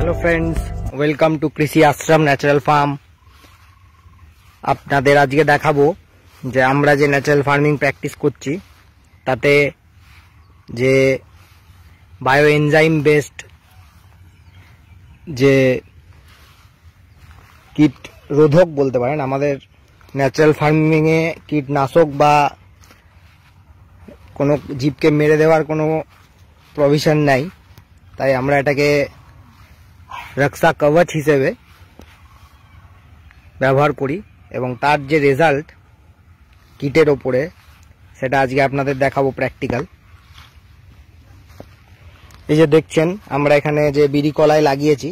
Hello friends, welcome to कृषि आश्रम natural farm. আপনাদের আজকে দেখাবো যে আমরা যে ন্যাচারাল ফার্মিং প্র্যাকটিস করছি তাতে যে বায়ো এনজাইম বেসড যে কীট রোধক বলতে পারেন, আমাদের ন্যাচারাল ফার্মিং এ কীটনাশক বা কোনো জীবকে মেরে দেওয়ার কোনো প্রভিশন নাই, তাই আমরা এটাকে রক্ষা কবচ হিসেবে ব্যবহার করি এবং তার যে রেজাল্ট কিটের ওপরে সেটা আজকে আপনাদের দেখাবো প্র্যাকটিক্যাল। এই যে দেখছেন আমরা এখানে যে বিড়ি কলাই লাগিয়েছি,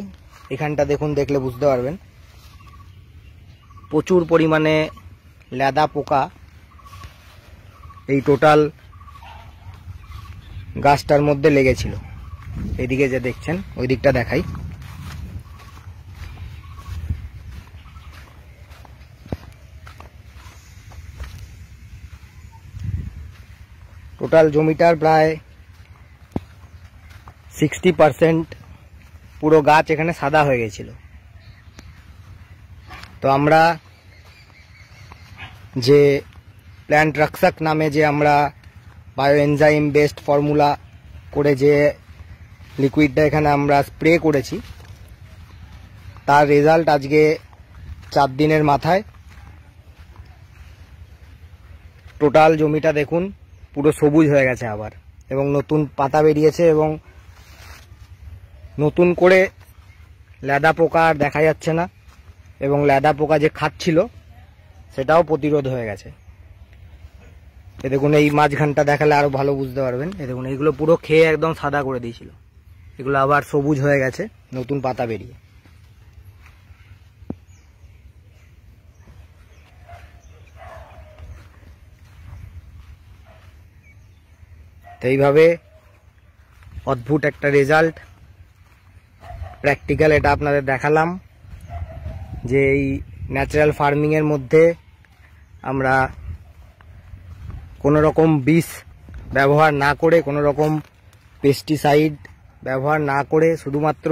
এখানটা দেখুন, দেখলে বুঝতে পারবেন প্রচুর পরিমাণে লেদা পোকা এই টোটাল গাছটার মধ্যে লেগেছিল। এদিকে যে দেখছেন ওই দিকটা দেখাই। টোটাল জমিটার প্রায় 60% পুরো গাছ এখানে সাদা হয়ে গেছিল। তো আমরা যে প্ল্যান্ট রক্ষক নামে যে আমরা বায়ো এনজাইম বেসড ফর্মুলা করে যে লিকুইডটা এখানে আমরা স্প্রে করেছি, তার রেজাল্ট আজকে 4 দিনের মাথায় টোটাল জমিটা দেখুন পুরো সবুজ হয়ে গেছে আবার, এবং নতুন পাতা বেরিয়েছে এবং নতুন করে লেদা পোকা আর দেখা যাচ্ছে না, এবং লেদা পোকা যে খাচ্ছিল সেটাও প্রতিরোধ হয়ে গেছে। এ দেখুন, এই মাঝখানটা দেখালে আরো ভালো বুঝতে পারবেন। এ দেখুন, এইগুলো পুরো খেয়ে একদম সাদা করে দিয়েছিল, এগুলো আবার সবুজ হয়ে গেছে নতুন পাতা বেরিয়ে। তো এইভাবে অদ্ভুত একটা রেজাল্ট প্র্যাকটিক্যাল এটা আপনাদের দেখালাম যে এই ন্যাচারাল ফার্মিং এর মধ্যে আমরা কোনো রকম বিষ ব্যবহার না করে, কোনো রকম পেস্টিসাইড ব্যবহার না করে, শুধুমাত্র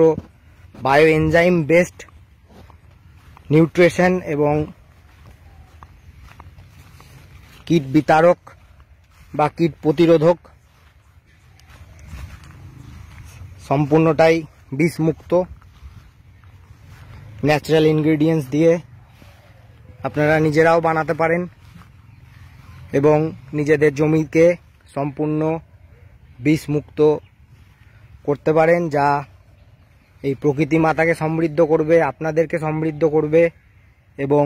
বায়ো এনজাইম বেসড নিউট্রিশন এবং কীট বিতারক বা কীট প্রতিরোধক সম্পূর্ণটাই বিষমুক্ত ন্যাচারাল ইনগ্রেডিয়েন্টস দিয়ে আপনারা নিজেরাও বানাতে পারেন এবং নিজেদের জমিকে সম্পূর্ণ বিষমুক্ত করতে পারেন, যা এই প্রকৃতি মাতাকে সমৃদ্ধ করবে, আপনাদেরকে সমৃদ্ধ করবে এবং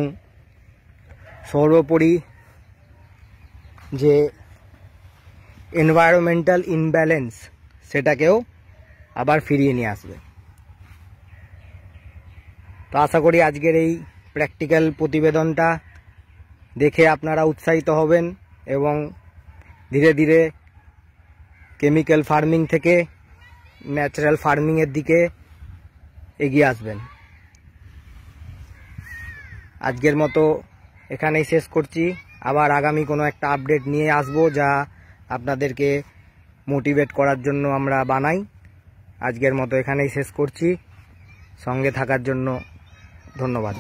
সর্বোপরি যে এনভায়রনমেন্টাল ইমব্যালেন্স সেটাকেও আবার ফিরিয়ে নিয়ে আসবে। তো আশা করি আজকের এই প্র্যাকটিক্যাল প্রতিবেদনটা দেখে আপনারা উৎসাহিত হবেন এবং ধীরে ধীরে কেমিক্যাল ফার্মিং থেকে ন্যাচারাল ফার্মিংয়ের দিকে এগিয়ে আসবেন। আজকের মতো এখানেই শেষ করছি, আবার আগামী কোনো একটা আপডেট নিয়ে আসব যা আপনাদেরকে মোটিভেট করার জন্য আমরা বানাই। আজকের মতো এখানেই শেষ করছি, সঙ্গে থাকার জন্য ধন্যবাদ।